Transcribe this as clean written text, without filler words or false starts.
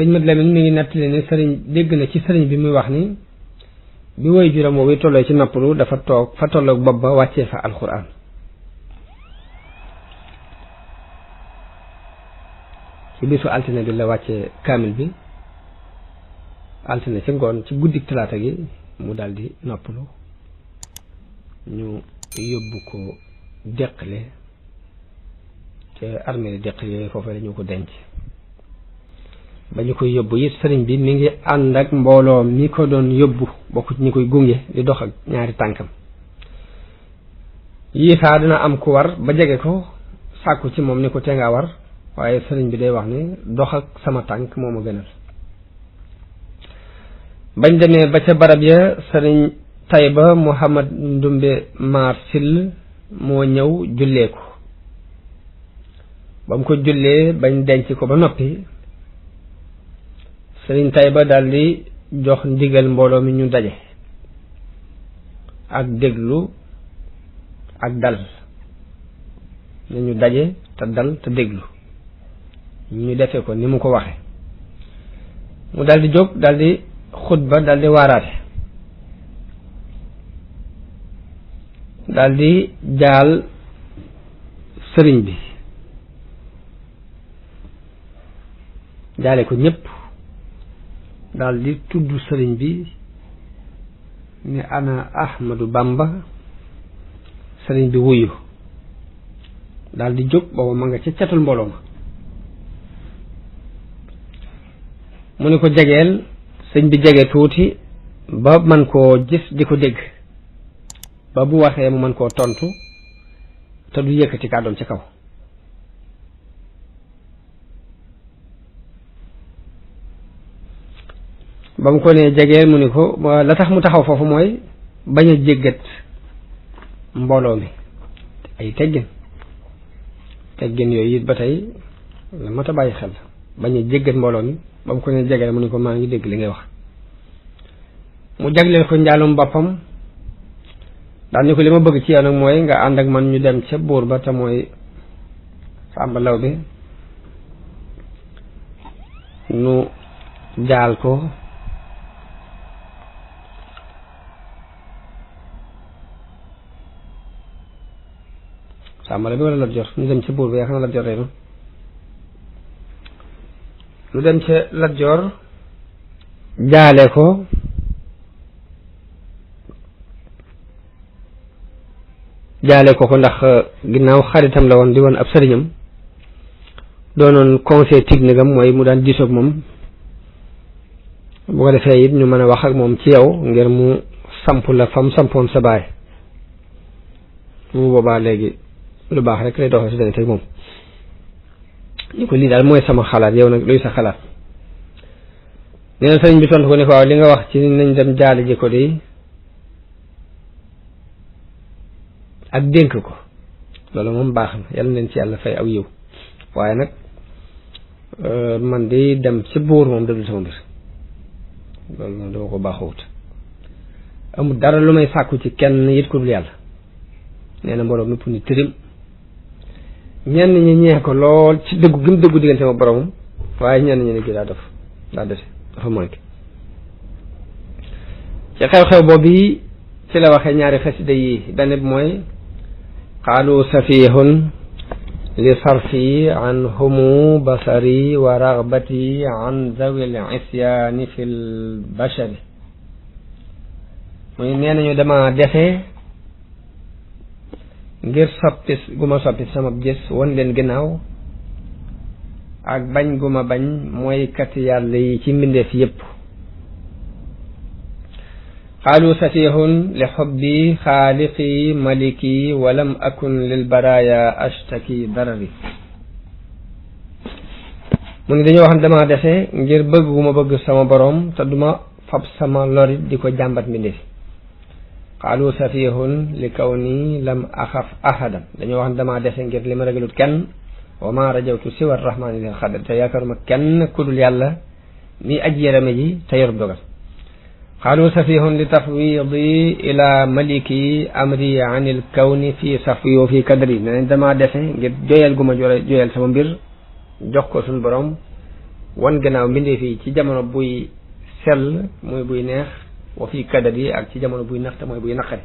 sëñ Mat Lamin mi ngi nettali ne sëriñ dégg na ci sëriñ bi muy wax ni bi woy juróom woowu tolloo ci noppalu dafa toog fa tolloog bopp ba wàccee fa alxuraan ci bisu altine bi la wàccee kaamil bi altine ci ngoon ci guddik talaata gi mu daldi noppalu ñu yóbbu ko Deqale ca armée Deqale yooyu foofu la ñu ko denc ba ñu koy yóbbu it sëriñ bi mi ngi ànd ak mbooloo mi ko doon yóbbu bokk ci ñi koy gunge di dox ak ñaari tànkam yii saa dina am ku war ba jege ko sàkku ci moom ni ko te nga war waaye sëriñ bi day wax ni dox ak sama tànk moo ma gënal bañ demee ba ca barab ya sëriñ Tayba Muhammad Ndumbe Maar Sill moo ñëw jullee ko ba mu ko jullee bañ denc ko ba noppi sëriñ Tayba daldi jox ndigal mbooloo mi ñu daje ak déglu ak dal nañu daje te dal te déglu ñu defee ko ni mu ko waxe mu daldi jóg daldi xutba daldi waaraate daldi jaal sëriñ bi jaale ko ñépp daldi tudd sëriñ bi ni ana Ahmadu Bamba sëriñ bi wuyu daldi jóg booba ma nga ca catul mbooloo ma mu ni ko jegeel sëñ bi jege tuuti ba man koo gis di ko dégg ba bu waxee mu mën koo tontu te du yëkkati kàddoom ci kaw ba mu ko nee jegeel mu ni ko la tax mu taxaw foofu mooy bañ a jéggat mbooloo mi ay teggin yooyu it ba tey la mat a bàyyi xel bañ a jéggat mbooloo mi ba mu ko nee jegeel mu ni ko maa ngi dégg li ngay wax mu jagleel ko njaalum boppam daal ni ko li ma bëgg ci yow nag mooy nga ànd ak man ñu dem ca buur ba te mooy Sàmba Lawbe nu jaal ko Sàmba Lawbe wala Lat Joor ñu dem ca buur ba yaakaar naa Lat Joor rey nu dem ca Lat Joor jaale ko ndax ginnaaw xaritam la woon di woon ab sëriñam doonoon conseil technique am mooy mu daan diisoog moom bu ko defee it ñu mën a wax ak moom ci yow ngir mu samp la fam sampoon sa baay mu boobaa léegi lu baax rek lay doxal si dana teg moom ni ko lii daal mooy sama xalaat yow nag luy sa xalaat nee na sëriñ bi tontu ko ne ko waaw li nga wax ci nañ dem jaali ji ko de ak dénk ko loolu moom baax na yàlla leen ci yàlla fay aw yiw waaye nag man di dem ci buur moom dadul sama mbir loolu moom dama ko baaxowut amul dara lu may sàkku ci kenn it ku dul yàlla nee na mbooloo mépp ni tërim ñenn ñi ñeex ko lool ci dëggu gi mu dëggu diggante ma boromam waaye ñenn ñi ne kii daa dese dafa manqué ci xew-xew boobu ci la waxee ñaari xasida yi benn bi mooy qaalu safihun li sarfi an humu basari wa ragbati an zawil isyaani fil bashari muy nee nañu dama defe ngir soppi gu ma soppi sama gis won leen ginnaaw ak bañ gu ma bañ mooy kat yàlla yi ci mbindeef yépp qaalu safihun li xubbi xaaliqi maliki walam akun lil baraya ashtaki darari mu ne dañoo wax ne dama defe ngir bëgg gu ma bëgg sama boroom te duma fab sama lorit di ko jàmbat mbindeef qaalu safihun li kaw nii lam axaf ahadan dañoo wax ne dama defe ngir li ma ragalut kenn wa ma rajawtu siwa rahmani lil xadar te yaakaaruma kenn kudul yàlla mi aji yarame ji te yorub dogal qaalu safihun li tafwidi ila maliki amri an il kawni fi safwi wa fi kadri ne nañ dama defe ngir joyal gu ma joyal sama mbir jox ko suñ borom wan gannaaw mbindeef yi ci jamono buy sell muy buy neex wa fi kadadi ak ci jamono buy naxte mooy buy naqari